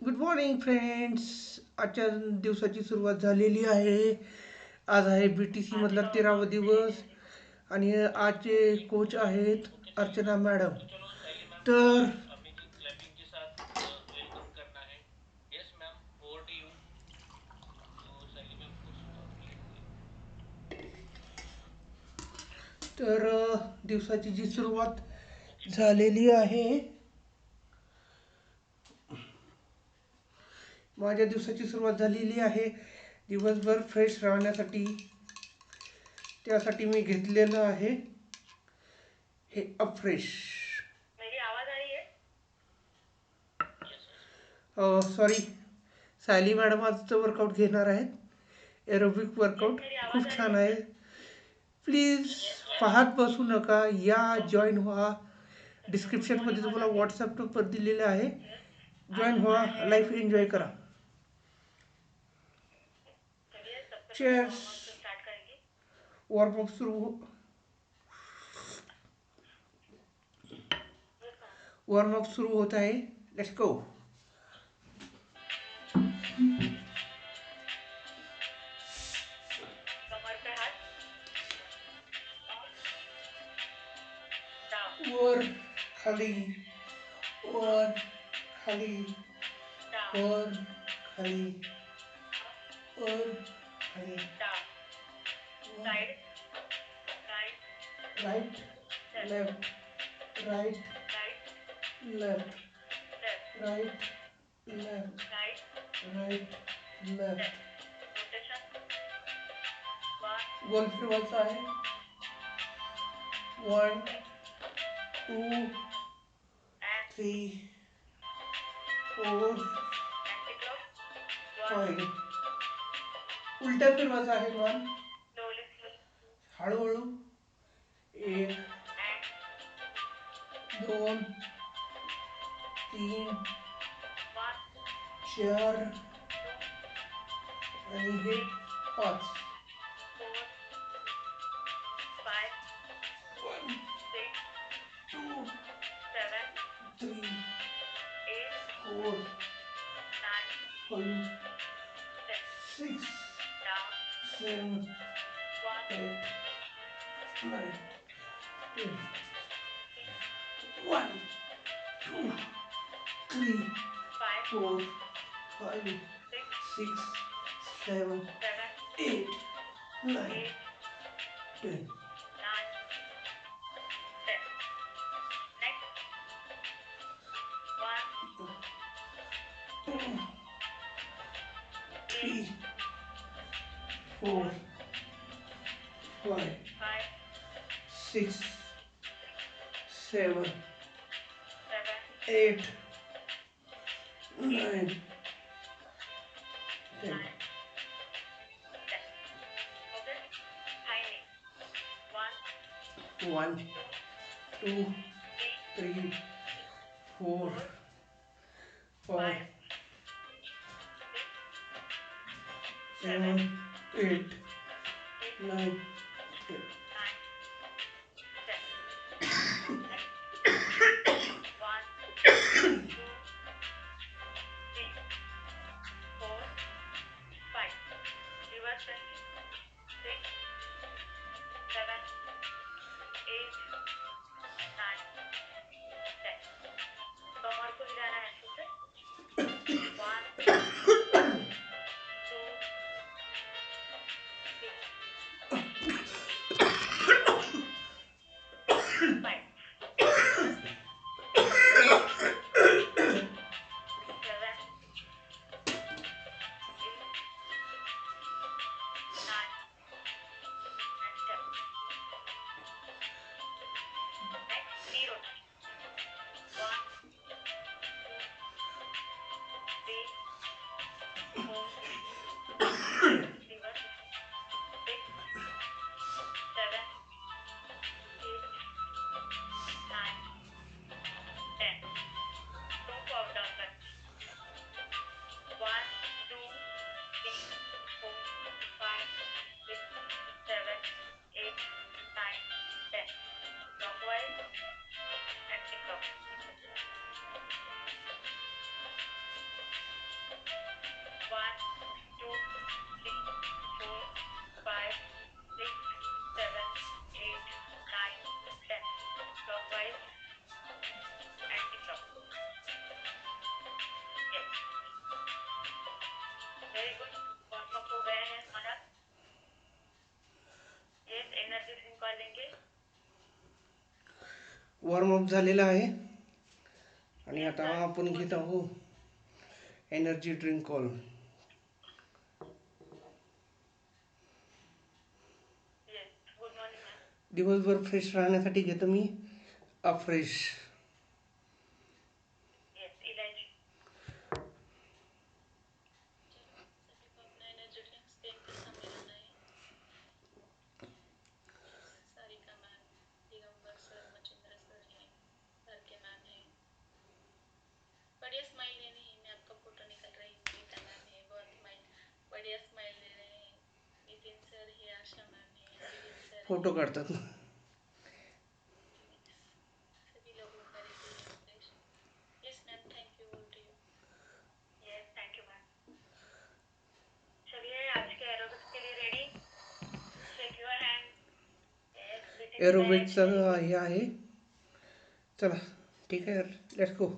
Good morning friends. आजच्या दिवसाची सुरुवात झालेली आहे. आज आहे बी टी सी मधला 13वा दिवस आणि आजचे कोच आहेत अर्चना मॅडम. तर दिवसाची जी सुरुवात झालेली आहे. माझ्या दिवसाची सुरुवात झालेली आहे. दिवसभर फ्रेश राहण्यासाठी त्यासाठी मी घेतलेलं आहे हे अफ्रेश. सॉरी, सायली मॅडम आजचं वर्कआउट घेणार आहेत. एरोबिक वर्कआउट खूप छान आहे. प्लीज पाहत बसू नका, या जॉईन व्हा. डिस्क्रिप्शनमध्ये तुम्हाला व्हॉट्सअप नंबर दिलेला आहे. जॉईन व्हा, लाईफ एन्जॉय करा. चेअर्स. वॉर्मअप सुरू होत आहे. लेट्स गो. वर खाली, वर खाली, वर खाली, वर खाली, right left, right left, right left, right left. गोल फिरवायचा आहे. 1 2 3 4 5. उलट्या फिरवायचा आहे. 1 हळूहळू. 1 2 3 4 आणि हे 5. 1 2 3 4 5 6 7 8 9 10. 1 2 3 4 5 6 7 8 9 10. 3 4 5 6 7 8 9 10. 1 2 3 4 5 7 8 9 10. वॉर्मअप झालेला आहे आणि आता आपण घेत आहोत एनर्जी ड्रिंक कॉल. दिवसभर फ्रेश राहण्यासाठी घेतो मी अफ्रेश. फोटो काढतात. एरोबिकचं हे आहे. चला ठीक आहे, लेट्स गो.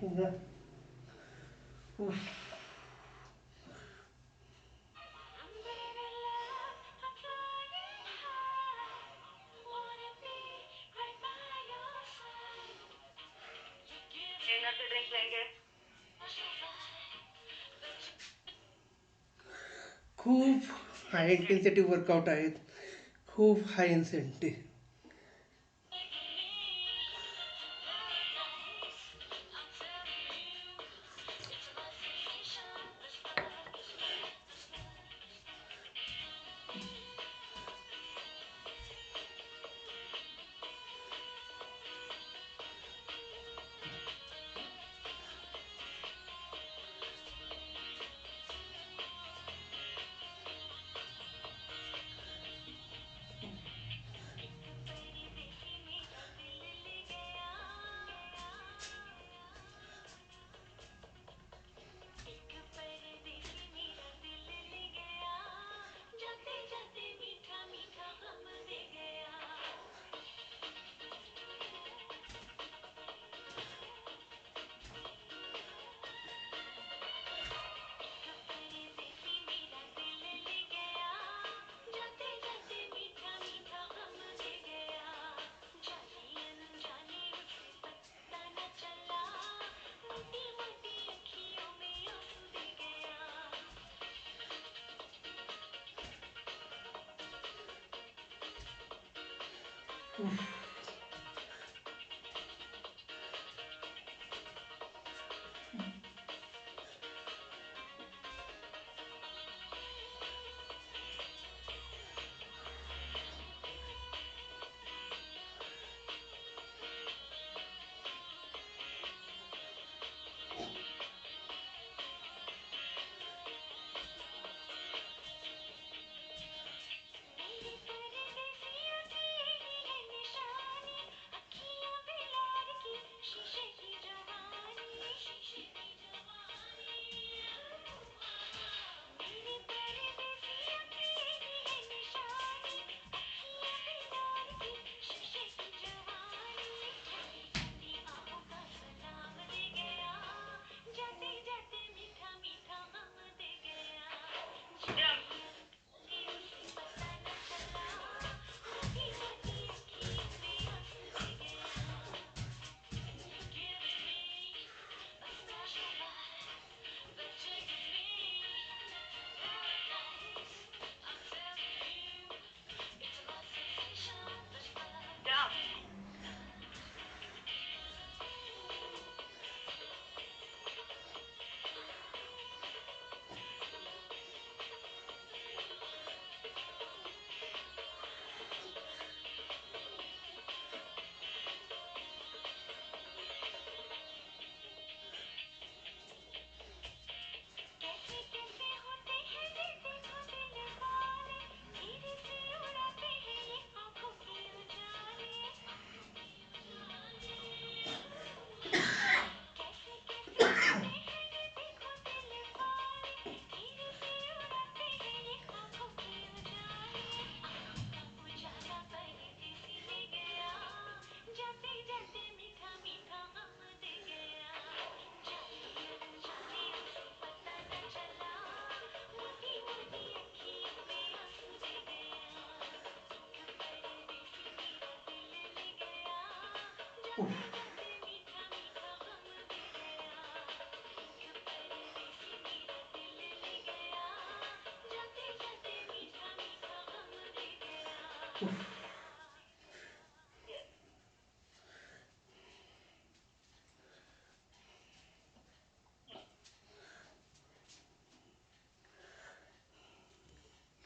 उफ, एनर्जी ड्रिंक लेंगे। खूप हाय इंटेन्सिटी वर्कआउट आहेत, खूप हाय इंटेन्सिटी.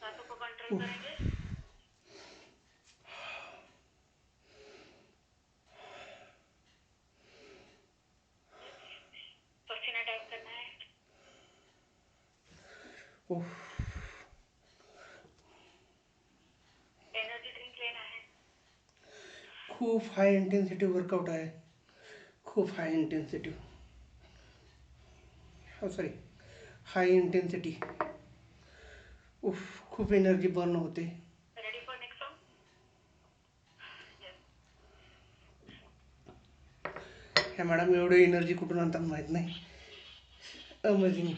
सांसों को कंट्रोल करेंगे। पसीना टाइप करना है। एनर्जी ड्रिंक लेना है। खूप हाय इंटेन्सिटी वर्कआउट आहे, खूप high intensity, sorry, high intensity. उफ, खूप एनर्जी बर्न होते. Ready for next song? Yes. हे मॅडम एवढी एनर्जी कुठून आणतात माहीत नाही. अमेझिंग.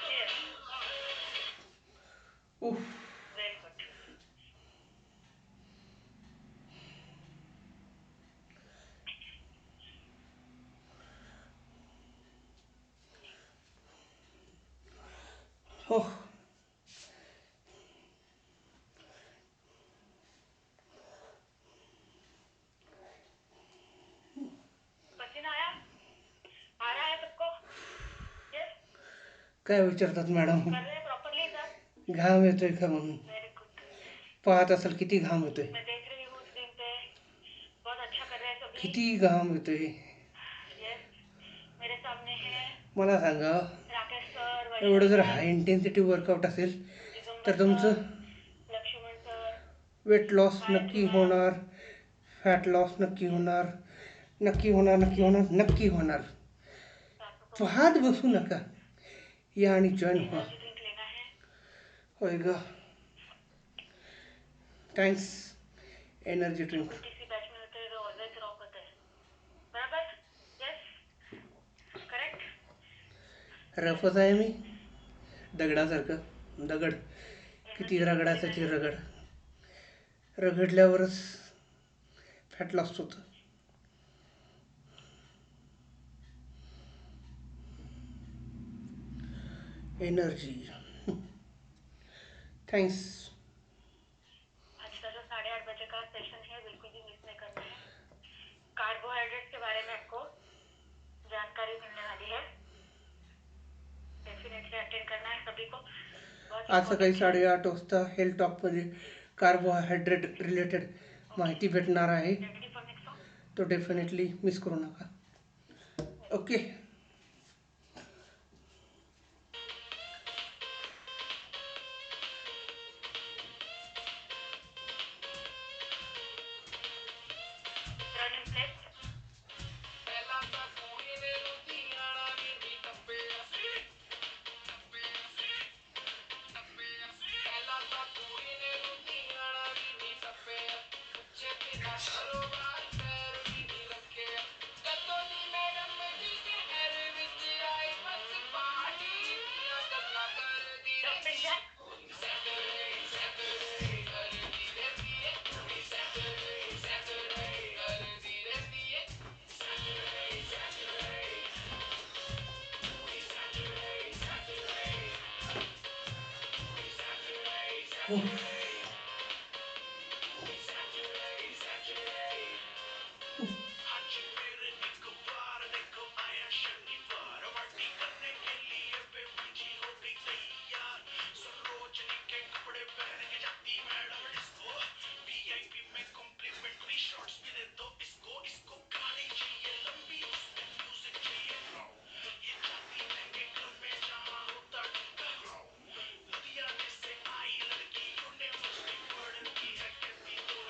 Yes. उफ. Very good. हो. पसीना आया? आ रहा है सबको? Yes. काय विचारतात मॅडम? कर रहे हैं properly सर? घाम येतोय का म्हणून. Very good. पाहत असेल किती घाम येतोय. मैं देख रही हूँ स्क्रीन पे. बहुत अच्छा कर रहे हैं सभी. किती घाम येतोय. Yes. मेरे सामने है मला सांगा, राकेश सर, एवढं जर Vaishnavi high ma'am, intensity workout असेल दिगंबर तर सर, तुमचं Laxman sir, weight loss Gayatri नक्की मॅम, होणार, फॅट लॉस नक्की होणार, नक्की होणार, नक्की होणार, नक्की होणार. पाहत बसू नका, या आणि जॉईन व्हा. एनर्जी ड्रिंक लेना है. होय ग. Thanks energy drink. TC batch में होते हुए ऑलवेज रॉक होते हैं. बराबर? यस. करेक्ट. रफच आहे मी, दगडासारखं. दगड किती रगडायचं ते रगड. रगडल्यावरच फॅट लॉस होतं. एनर्जी. थँक्स. आज का जो 8:30 बजे का सेशन है बिल्कुल भी मिस नहीं करना है. कार्बोहाइड्रेट के बारे में आपको जानकारी मिलने वाली है. डेफिनेटली अटेंड करना है सभी को. बहुत आज सकाळी important है. 8:30 वाजता हेल्थ टॉकमध्ये कार्बोहायड्रेट रिलेटेड माहिती भेटणार आहे. Ready for next song? तो डेफिनेटली मिस करू नका. Okay. Running place. Jumping jack.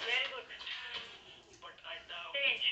Very good. Change.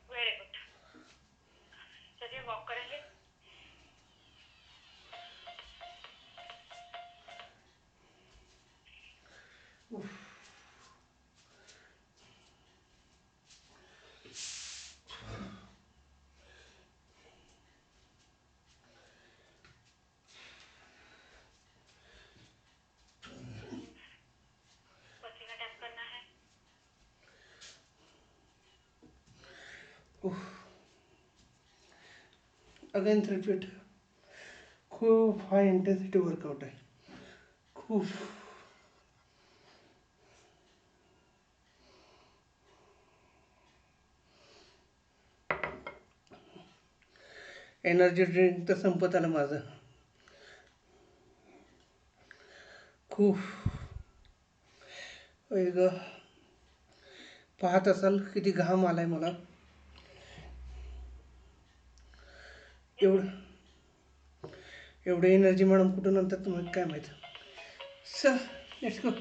Very good. चलिए वॉक करेंगे. पसीना टैप करना है. Again repeat. खूप हाय इंटेन्सिटी वर्कआउट आहे. खूप. एनर्जी ड्रिंक तर संपत आलं माझं. खूप. एक पाहत असाल किती घाम आलाय मला. एवढं एनर्जी मॅडम कुठून आणतात तुम्हाला काय माहित. चल let's go.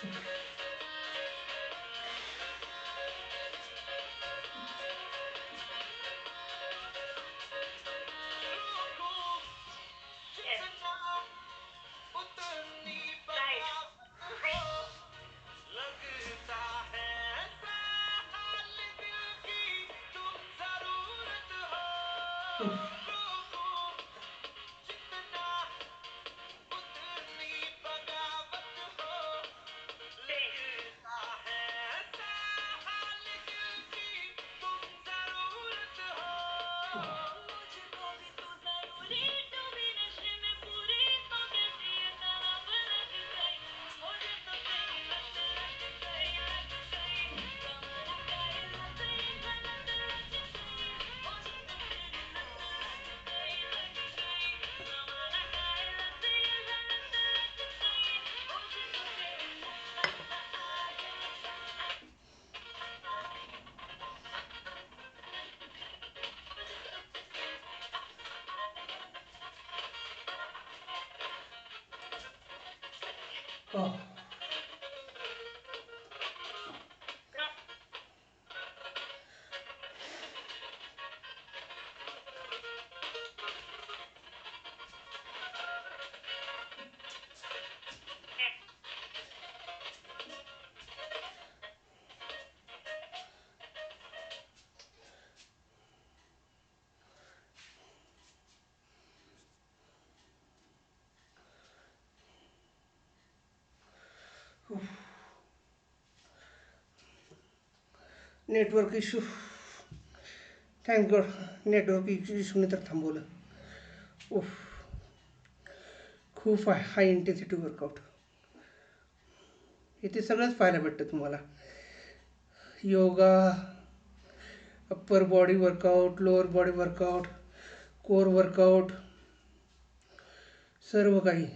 Yes. Oh. Network issue. Thank God network इश्यूने तर थांबवलं. उफ. खूप हाय इंटेन्सिटी वर्कआउट. इथे सगळंच पाहायला भेटतं तुम्हाला. Yoga, upper body workout, lower body workout, core workout, सर्व काही.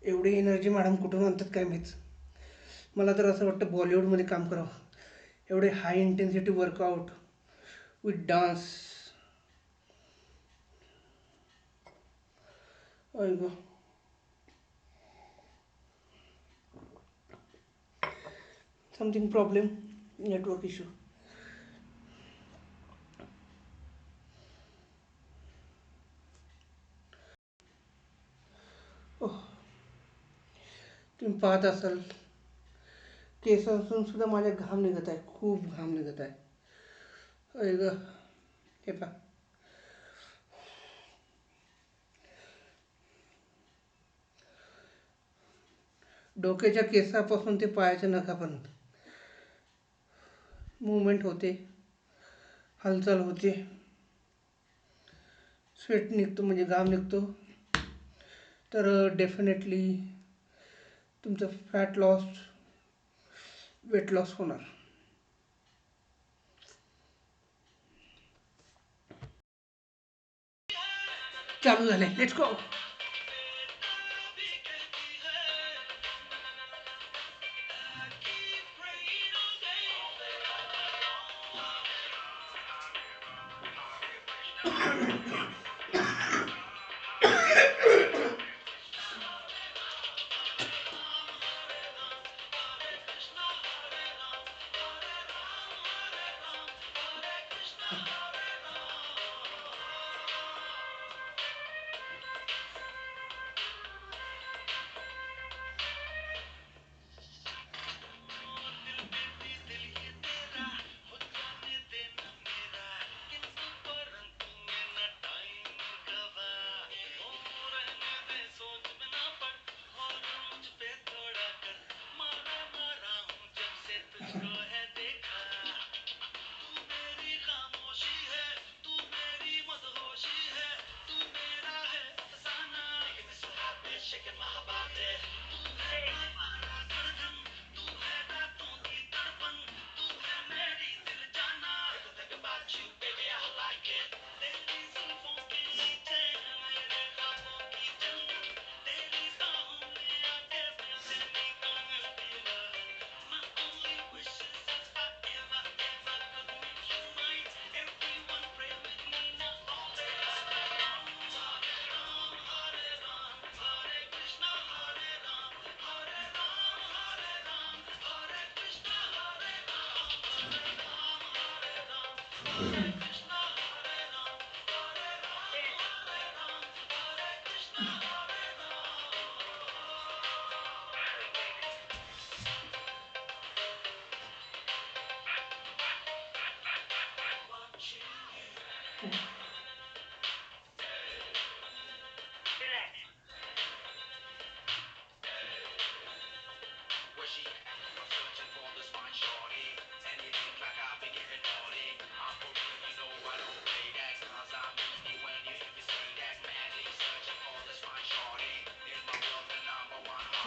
एवढी एनर्जी मॅडम कुठून आणतात काय माहीत. मला तर असं वाटतं बॉलिवूडमध्ये काम करावं. एवढे हाय इंटेन्सिटी वर्कआउट विथ डान्स. ऐक समथिंग प्रॉब्लेम, नेटवर्क इश्यू. तुम्ही पाहत असाल केस असून सुद्धा माझ्या घाम निघत आहे, खूप घाम निघत आहे. ऐक हे पहा. डोक्याच्या केसापासून ते पायाच्या नखापर्यंत मूवमेंट होते, हालचाल होते, स्वेट निघतो म्हणजे घाम निघतो. तर डेफिनेटली तुमचं फॅट लॉस, वेट लॉस होणार. चालू झाले, लेट्स गो.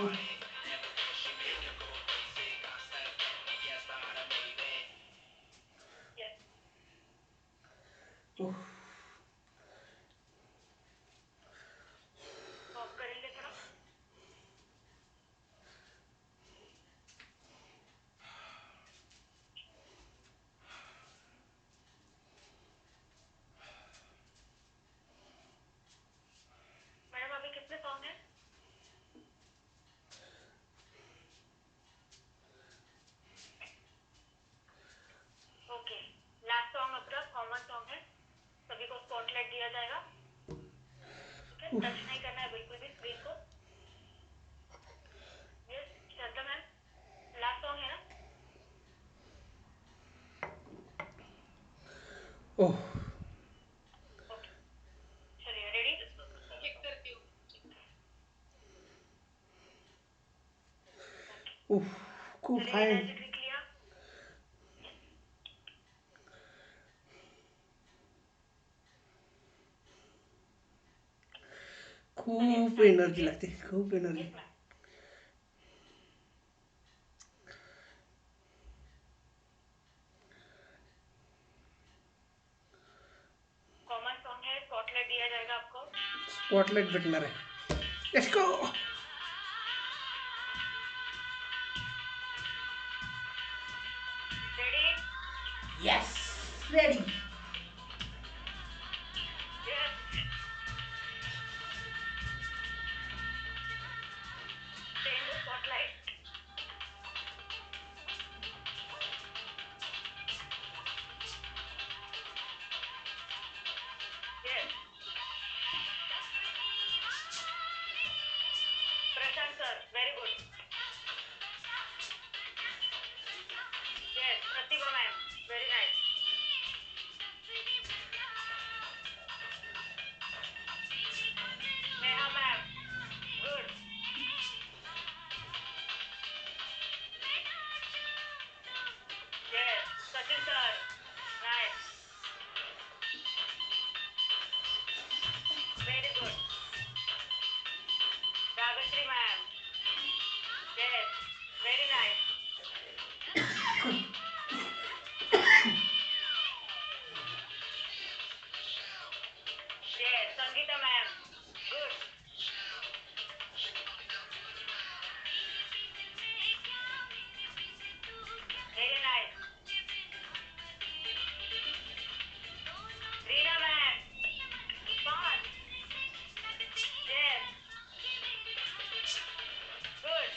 उफ, Yes. उफ, ऑफ करेंगे थोड़ा. मैडम अभी कितने सॉन्ग हैं? ओके. लास्ट सॉन्ग आपका कॉमन सॉन्ग है. सभी को स्पॉटलाइट दिया जाएगा. ठीक है. उफ, टच नहीं करना है बिल्कुल भी स्क्रीन को. यस. श्रद्धा मैम, लास्ट सॉन्ग है ना? ओह, ओके. चलिए रेडी. चेक करती हूँ. उफ, खूप चलिए हाय. एनर्जी ड्रिंक लिया. खूप एनर्जी लागते, खूप energy. Yes ma'am. Common song है. स्पॉटलाइट दिया जाएगा आपको. स्पॉटलाइट भेटणार आहे. Let's go. Ready. Yes, ready. Yes. Ten the spotlight. Yes. Prashant sir, very good. Yes. Pratibha ma'am, very nice. Neha ma'am, good. Yes. Sachin sir, nice. Very good. Ragashree ma'am, yes. Very nice. Yes. Sangeeta ma'am, good. Very nice. Reena ma'am, fast. Yes. Good.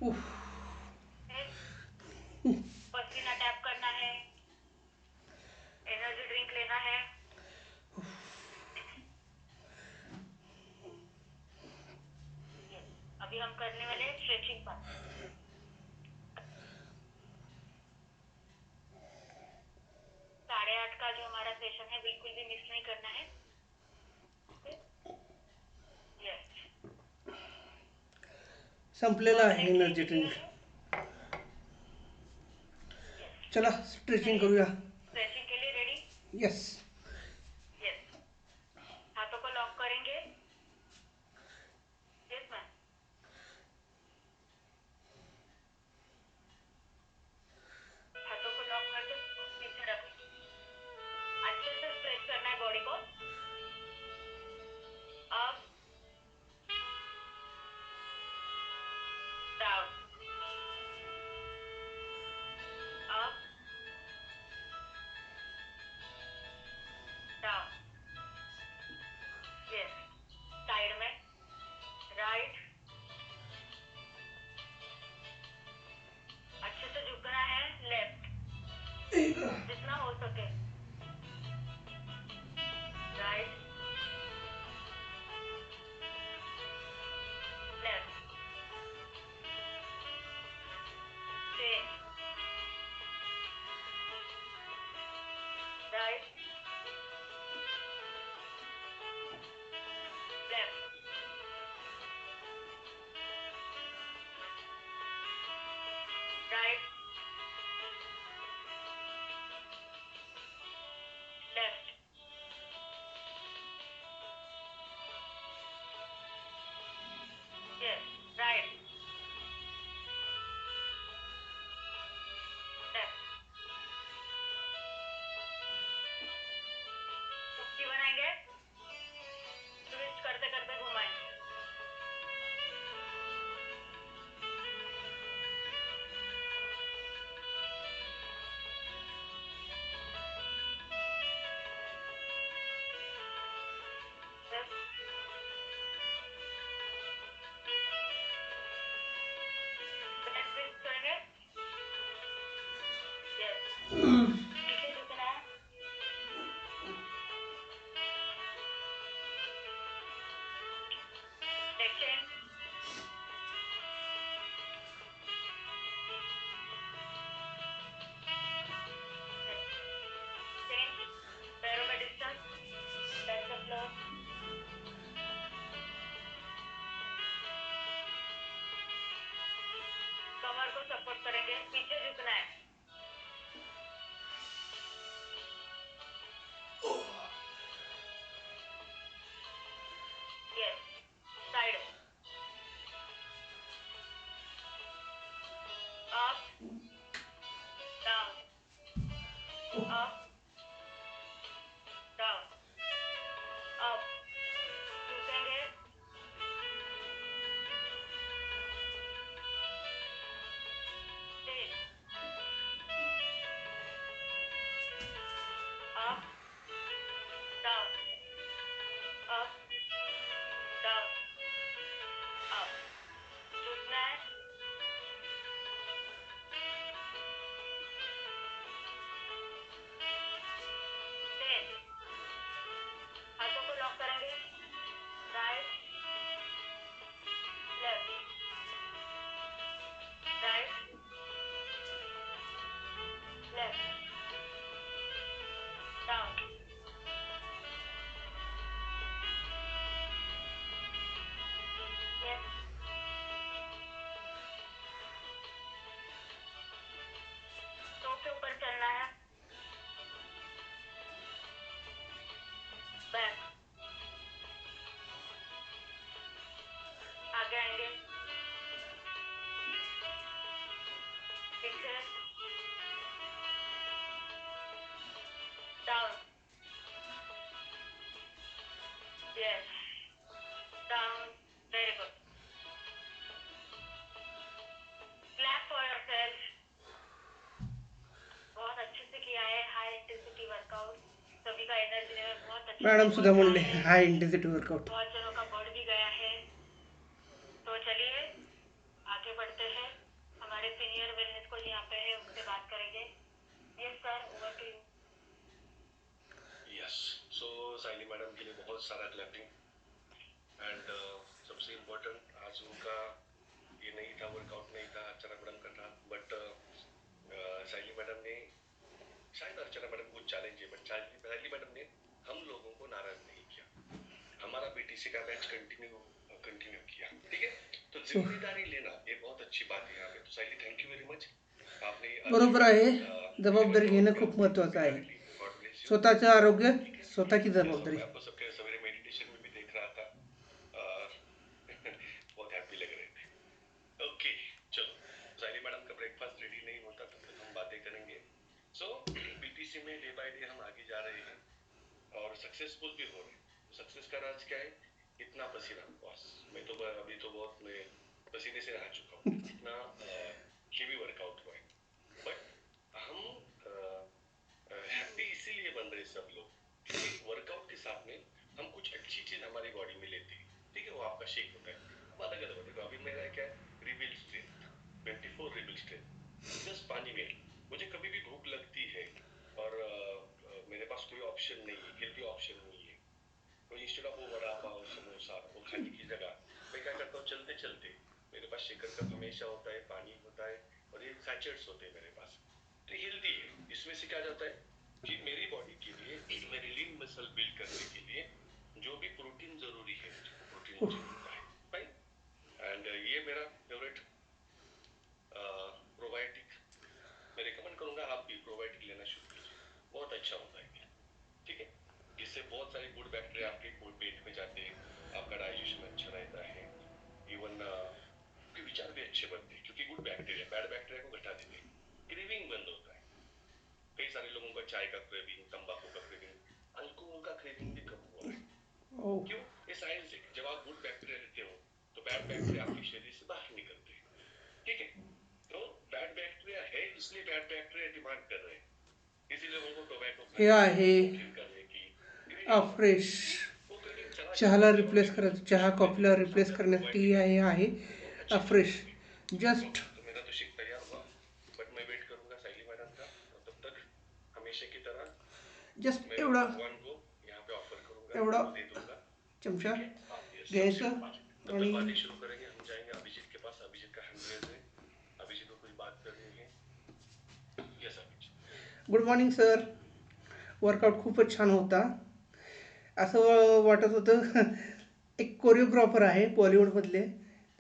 उफ, पसीना tap करना है, energy drink लेना है। अभी हम करने वाले स्ट्रेचिंग पार्ट। 8:30 का जो हमारा सेशन है बिल्कुल भी मिस नहीं करना है। यस, संपलेला आहे एनर्जी ड्रिंक. चला स्ट्रेचिंग करूया. स्ट्रेचिंग के लिए रेडी? यस. यस, हाथों को लॉक करेंगे. Yes ma'am. हाथों को लॉक करके पीछे रखेंगे. अच्छे से स्ट्रेच करना है बॉडी को. Up, down, up, down. Yes, side में, राइट. अच्छे से झुकना है. लेफ्ट, जितना हो सके. Right, left, change. Right, left, right, left. Yes, right, left. 50 बनाएंगे. ट्विस्ट करते करते घुमाएंगे. यस, बैक ट्विस्ट करेंगे. यस, नीचे झुकना है. Neck change. चेंज. पैरों में डिस्टेंस. Touch the floor. कमर को सपोर्ट करेंगे. पीछे झुकना है. Yes, side. Up, down, up, down, up. झुकेंगे. Change. Up, down, up, down, up. झुकना है. चेंज. हाथों को लॉक करेंगे. Right, left, right, left, down. Yes, toe के ऊपर चलना है. बैक, आगे आएंगे. पीछे, down. Yes, down. Very good. Clap for yourself. बहुत अच्छे से किया है. High intensity workout. सभी का एनर्जी लेवल बहुत अच्छे मॅडम से सुद्धा बढ़ा म्हणले है. हाय इंटेन्सिटी वर्कआउट. बहुत जनों का बढ़ भी गया है. तो चलिए आगे बढ़ बढ़ते हैं, हमारे सीनियर वेलनेस कोच यहाँ पे है, उनसे बात करेंगे। Yes sir, over to you. Yes, so Saili madam के लिए बहुत सारा क्लैपिंग। एंड सबसे इम्पोर्टेंट आज उनका ये नहीं था, वर्कआउट नहीं था, अर्चना मैडम का था। बट साइली मैडम ने, शायद अर्चना मैडम को चैलेंज है, बट साइली मैडम ने हम लोगों को नाराज नहीं किया, हमारा बीटीसी का मैच कंटिन्यू किया। ठीक है, तो जिम्मेदारी लेना ये बहुत अच्छी बात है यहाँ पे। तो साइली, थँक यू व्हेरी मच। आपने बरोबर आहे. जबाबदारी घेणं खूप महत्त्वाचं आहे. God bless you. स्वतःचं आरोग्य ठीक है, स्वतःची मैं जबाबदारी. आपको सबके सवेरे मेडिटेशन में भी देख रहा था और बहुत हैप्पी लग रहे थे। ओके, चलो, साइली मैडम का ब्रेकफास्ट रेडी नहीं होता तब तक हम बातें करेंगे। सो बीटीसी में डे बाय डे हम आगे जा रहे हैं और सक्सेसफुल भी हो रहे हैं। सक्सेस का राज क्या है? इतना पसीना बॉस, मैं तो अभी तो बहुत मैं पसीने से नहा चुका हूँ, इतना हेवी वर्कआउट हुआ है। बट हम हैप्पी इसीलिए बन रहे सब लोग क्योंकि वर्कआउट के साथ में हम कुछ अच्छी चीज हमारी बॉडी में लेते हैं। ठीक है, वो आपका शेक होता है। अब अलग अलग होता है। अभी मेरा क्या है, rebuild strength, 24 rebuild strength, just पानी में। मुझे कभी भी भूख लगती है और मेरे पास कोई ऑप्शन नहीं है, हेल्दी ऑप्शन नहीं है, तो इंस्टेड ऑफ वो वड़ा पाव समोसा वो खाने की जगह मैं क्या करता हूँ, चलते चलते मेरे पास शेकर कप हमेशा होता है, पानी होता है और ये सैचेट्स होते हैं मेरे पास। तो हेल्दी है। इसमें से क्या जाता है कि मेरी बॉडी के लिए, मेरे लीन मसल बिल्ड करने के लिए जो भी प्रोटीन जरूरी है मुझे, वो प्रोटीन मुझे मिलता है। फाइन। एंड ये मेरा फेवरेट प्रोबायोटिक, मैं रिकमेंड करूंगा आप भी प्रोबायोटिक लेना शुरू कीजिए, बहुत अच्छा होता है। ठीक है, इससे बहुत सारे गुड बैक्टीरिया आपके पेट में जाते हैं, आपका डाइजेशन अच्छा रहता है, इवन आपके विचार भी अच्छे बनते हैं क्योंकि गुड बैक्टीरिया बैड बैक्टीरिया को घटा देते हैं। क्रेविंग बंद होता है। कई सारे लोगों का चाय का क्रेविंग, तंबाकू का क्रेविंग, अल्कोहल का क्रेविंग भी कम हो रहा है। ओ, क्यों? ये साइंस है। जब आप गुड बैक्टीरिया लेते हो तो बैड बैक्टीरिया आपके शरीर से बाहर निकलते हैं। ठीक है, तो बैड बैक्टीरिया है इसलिए बैड बैक्टीरिया डिमांड कर रहे हैं, इसीलिए उनको टोबैको हे खाने आहे की, स्मोकिंग करने की क्रेविंग हो रही अफ्रेश. है। वो क्रेविंग चला चहाला जाता है जब रिप्लेस आपने करायचं, चहा न्यूट्रिशन लेते कॉफीला हो, रिप्लेस साथ में करण्यासाठी प्रोबायोटिक हे लेते हो, आहे तो अच्छी बात अफ्रेश. होती है। जस्ट ओके, तो मेरा तो शेक तैयार हुआ, बट मैं वेट करूंगा साइली मैडम का। और तब तक हमेशा की तरह जस्ट मैं एवढा भगवान को यहाँ पे ऑफर करूंगा, एवढा वो दे दूंगा। चमचा ठीक है, ये सबसे घ्यायचं तब तक आणि बातें शुरू करेंगे। हम जाएंगे अभिजीत के पास, अभिजीत का हैंड रेज है, अभिजीत को कुछ बात करनी है। Yes Abhijeet. Good morning sir. Workout खूपच छान होता. असं वाटत होतं एक कोरिओग्राफर आहे बॉलिवूडमधले,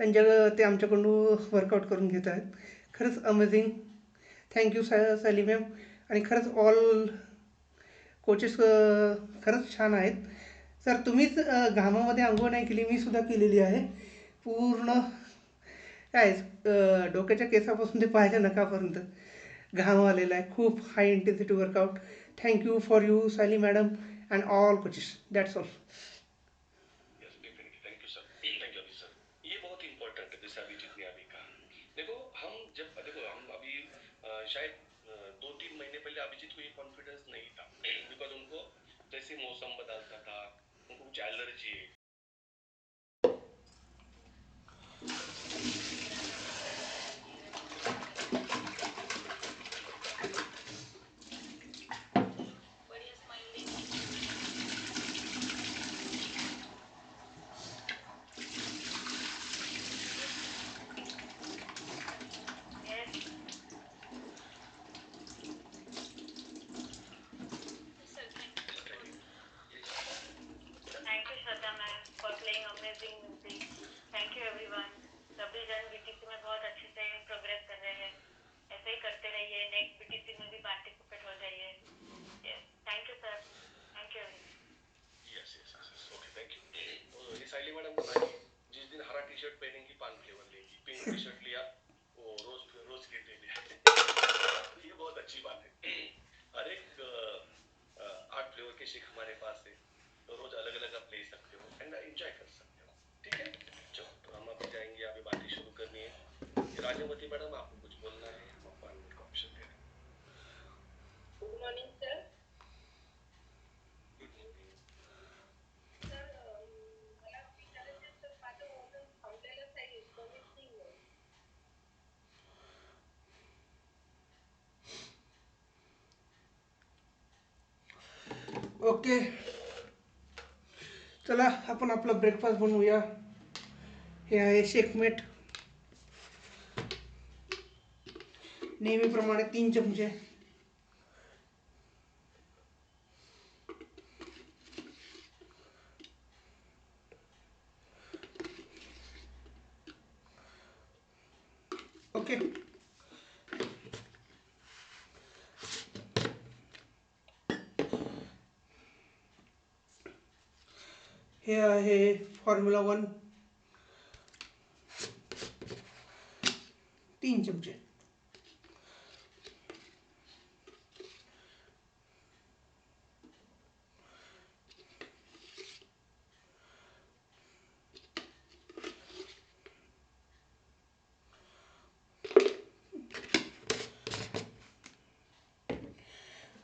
ते आमच्याकडून वर्कआउट करून घेत आहेत. खरंच अमेझिंग. Thank you Sayali ma'am. आणि खरंच ऑल कोचेस खरंच छान आहेत. सर तुम्हीच घामामध्ये अंघोळ नाही केली, मी सुद्धा केलेली आहे. पूर्ण काय डोक्याच्या केसापासून ते पायाच्या नखापर्यंत घाम आलेला आहे. खूप high intensity workout. Thank you for you Sayali madam and all coaches. That's all. Yes definitely, thank you sir, thank you Abhi sir. ये बहुत इंपॉर्टेंट है, जैसे अभिजीत ने अभी कहा। देखो हम जब देखो हम अभी शायद 2-3 महीने पहले अभिजीत को ये कॉन्फिडेंस नहीं था बिकॉज उनको जैसे मौसम बदलता था, उनको कुछ एलर्जी है। बढ़िया smile the. Yes, sir thank you. Thank you Shraddha ma'am for playing amazing music. Thank you everyone. सभी जन बीटीसी में बहुत अच्छे से प्रोग्रेस कर रहे हैं, ऐसे ही करते रहिए, नेक्स्ट बीटीसी में भी पार्टिसिपेट हो जाइए। Yes, thank you sir, thank you everyone. Yes yes yes, okay, thank you. तो ये साइली मैडम बताइए, जिस दिन हरा टी शर्ट पहनेंगी 5 फ्लेवर लेंगी, पिंक टी शर्ट लिया वो रोज रोज के दे लिया ये बहुत अच्छी बात है। हर एक 8 फ्लेवर के शेक हमारे पास है, तो रोज अलग अलग आप ले सकते हो एंड एंजॉय कर सकते हो। ठीक है, चलो तो हम अभी जाएंगे, अभी बातें शुरू करनी है। राजवती मैडम आपको कुछ बोलना है, हम आपको अनम्यूट का ऑप्शन दे रहे हैं। Good morning sir. Good morning sir. मला विचारायचं सर, माझं वजन थांबलेलंच आहे, कमीच नाही होत. ओके, चला आपण आपला ब्रेकफास्ट बनवूया. हे आहे शेकमेट, नेहमीप्रमाणे 3 चमचे. ओके, हे आहे फॉर्म्युला 1 3 चमचे.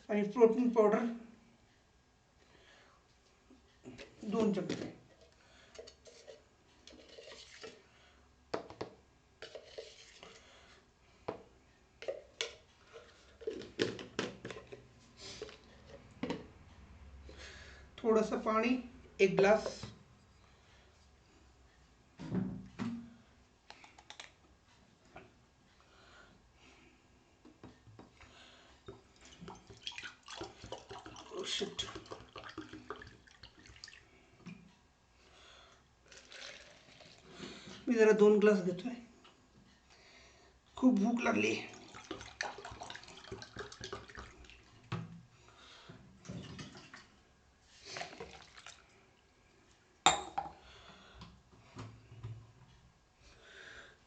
आणि प्रोटीन पावडर 2 चमचे. थोडंसं पाणी, 1 ग्लास. शिट, मी जरा 2 ग्लास घेतोय, खूप भूक लागली.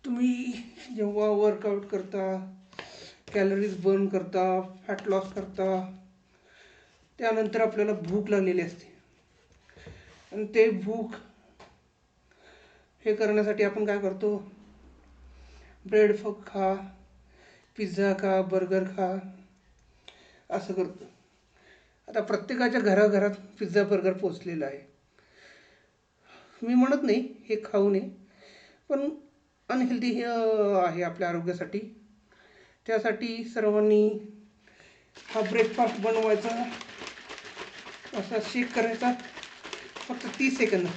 तुम्ही जेव्हा वर्कआउट करता, कॅलरीज बर्न करता, फॅट लॉस करता, त्यानंतर आपल्याला भूक लागलेली असते. आणि ते भूक हे करण्यासाठी आपण काय करतो, ब्रेड खा, पिझ्झा खा, बर्गर खा, असं करतो. आता प्रत्येकाच्या घराघरात पिझ्झा बर्गर पोचलेला आहे. मी म्हणत नाही हे खाऊ नये, पण अनहेल्दी हे आहे आपल्या आरोग्यासाठी. त्यासाठी सर्वांनी हा ब्रेकफास्ट बनवायचा, असा शेक करायचा, फक्त 30 सेकंद.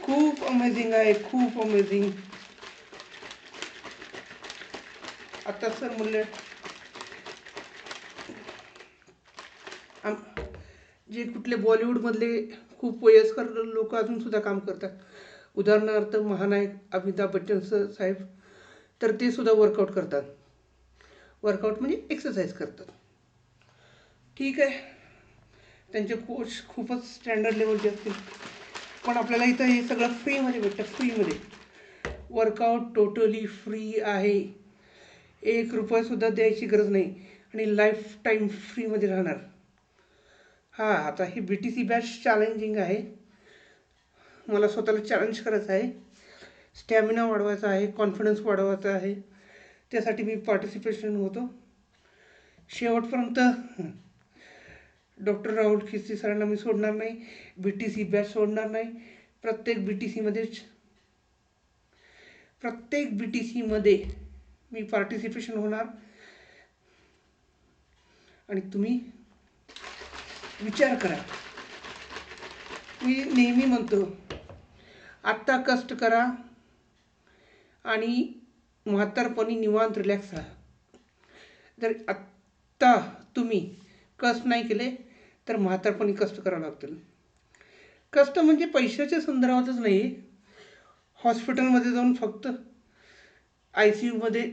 खूप अमेझिंग आहे, खूप अमेझिंग. आता सर म्हणले जे कुठले बॉलिवूडमधले खूप वयस्कर लोक अजून सुद्धा काम करतात, उदाहरणार्थ महानायक अमिताभ बच्चन साहेब, तर ते सुद्धा वर्कआउट करतात. वर्कआउट म्हणजे एक्सरसाइज करतात. ठीक आहे, त्यांचे कोच खूपच स्टँडर्ड लेवलचे असतील, पण आपल्याला इथं हे सगळं फ्रीमध्ये भेटतं. फ्रीमध्ये वर्कआउट टोटली फ्री आहे. 1 रुपयासुद्धा द्यायची गरज नाही आणि लाईफ टाईम फ्रीमध्ये राहणार. हां, आता ही BTC बॅच चॅलेंजिंग आहे. मला स्वतःला चॅलेंज करायचं आहे, स्टॅमिना वाढवायचा आहे, कॉन्फिडन्स वाढवायचा आहे. त्यासाठी मी पार्टिसिपेशन होतो. शेवटपर्यंत डॉक्टर राहुल खिस्ती सरांना मी सोडणार नाही, BTC बॅच सोडणार नाही. प्रत्येक BTC मध्ये मी पार्टिसिपेशन होणार. आणि तुम्ही विचार करा, मी नेहमी म्हणतो, आत्ता कष्ट करा आणि म्हातारपणी निवांत रिलॅक्स राहा. जर आत्ता तुम्ही कष्ट नाही केले तर म्हातारपणी कष्ट करावं लागतील. कष्ट म्हणजे पैशाच्या संदर्भातच नाही, हॉस्पिटलमध्ये जाऊन फक्त ICUमध्ये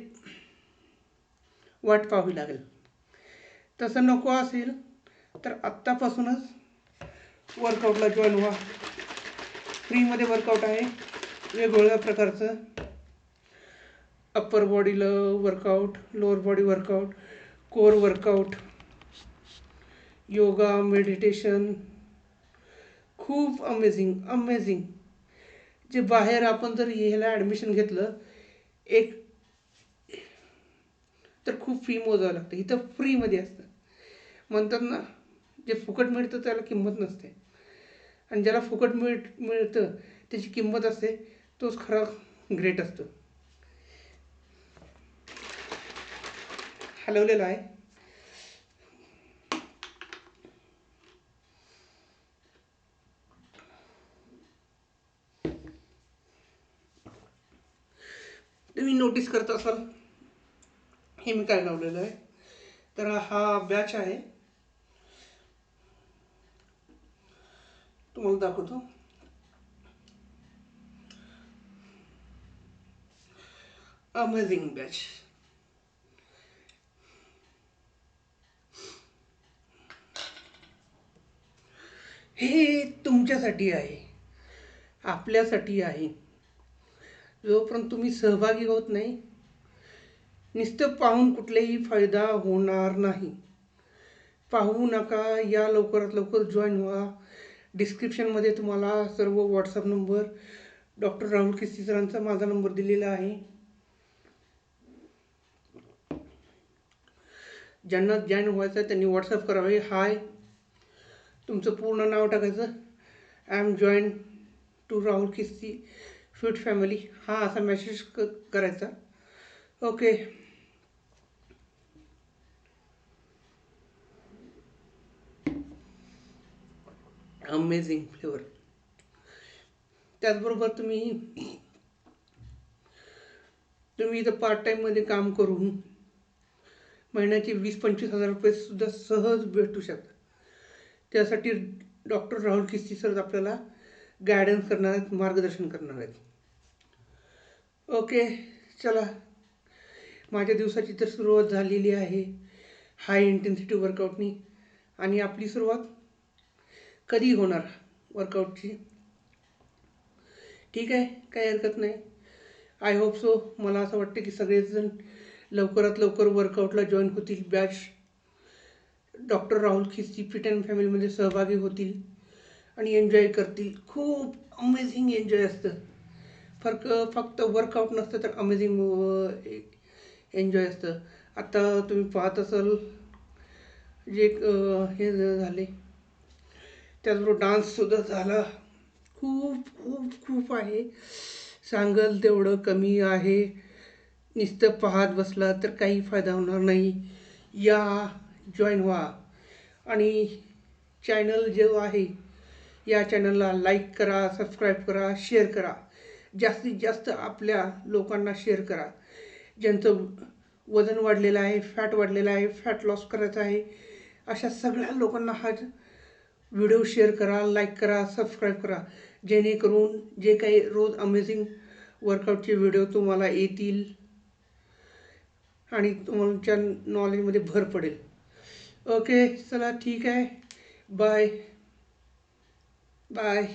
वाट पाहावी लागेल. तसं नको असेल तर आत्तापासूनच वर्कआउटला जॉईन व्हा. फ्रीमध्ये वर्कआउट आहे वेगवेगळ्या प्रकारचं. अप्पर बॉडीला workout, lower body workout, core workout, yoga, meditation, खूप अमेझिंग. जे बाहेर आपण जर ह्याला ॲडमिशन घेतलं एक तर खूप फी मोजावं लागतं. इथं फ्रीमध्ये असतं. म्हणतात ना, जे फुकट मिळतं त्याला किंमत नसते, आणि ज्याला फुकट मिळतं त्याची किंमत असते, तोच खरा ग्रेट असतो. हलवलेला आहे. तुम्ही नोटीस करत असाल हे मी काय लावलेलं आहे, तर हा बॅच आहे, तुम्हाला दाखवतो. Amazing batch. हे तुमच्यासाठी आहे, आपल्यासाठी आहे. जोपर्यंत तुम्ही सहभागी होत नाही, नुसतं पाहून कुठलाही फायदा होणार नाही. पाहू नका, या लवकरात लवकर जॉईन व्हा. डिस्क्रिप्शनमध्ये तुम्हाला सर्व व्हॉट्सअप नंबर, डॉक्टर राहुल खिस्ती सरांचा माझा नंबर दिलेला आहे. ज्यांना जॉईन व्हायचं आहे त्यांनी व्हॉट्सअप करावे. हाय, तुमचं पूर्ण नाव टाकायचं, I am join to Rahul Khisti fit family, हा असा मेसेज करायचा. ओके. Amazing flavour. त्याचबरोबर तुम्ही इथं पार्ट टाईममध्ये काम करून महिन्याचे 20-25 हजार रुपये सुद्धा सहज भेटू शकतात. त्यासाठी डॉक्टर राहुल खिस्ती सर आपल्याला गायडन्स करणार आहेत, मार्गदर्शन करणार आहेत. ओके, चला, माझ्या दिवसाची तर सुरुवात झालेली आहे हाय इंटेन्सिटी वर्कआउटनी. आणि आपली सुरुवात कधी होणार वर्कआउटची? ठीक आहे, काही हरकत नाही. I hope so. मला असं वाटतं की सगळेजण लवकरात लवकर वर्कआउटला जॉईन होतील, batch doctor Rahul Khisti fit and फॅमिलीमध्ये सहभागी होतील आणि एन्जॉय करतील. खूप अमेझिंग एन्जॉय असतं. फक्त वर्कआउट नसतं तर अमेझिंग एन्जॉय असतं. आता तुम्ही पाहत असाल जे हे झाले, त्याचबरोबर डान्ससुद्धा झाला. खूप खूप खूप आहे, सांगल तेवढं कमी आहे. नुसतं पाहत बसला तर काही फायदा होणार नाही. या, जॉईन व्हा. आणि चॅनल जो आहे, या चॅनलला लाईक करा, सबस्क्राईब करा, शेअर करा. जास्तीत जास्त आपल्या लोकांना शेअर करा. ज्यांचं वजन वाढलेलं आहे, फॅट वाढलेलं आहे, फॅट लॉस करायचं आहे, अशा सगळ्या लोकांना हा व्हिडिओ शेअर करा, लाईक करा, सबस्क्राईब करा. जेणेकरून जे काही रोज अमेझिंग वर्कआउटचे व्हिडिओ तुम्हाला येतील आणि तुमच्या नॉलेजमध्ये भर पडेल. ओके, चला, ठीक आहे. Bye bye.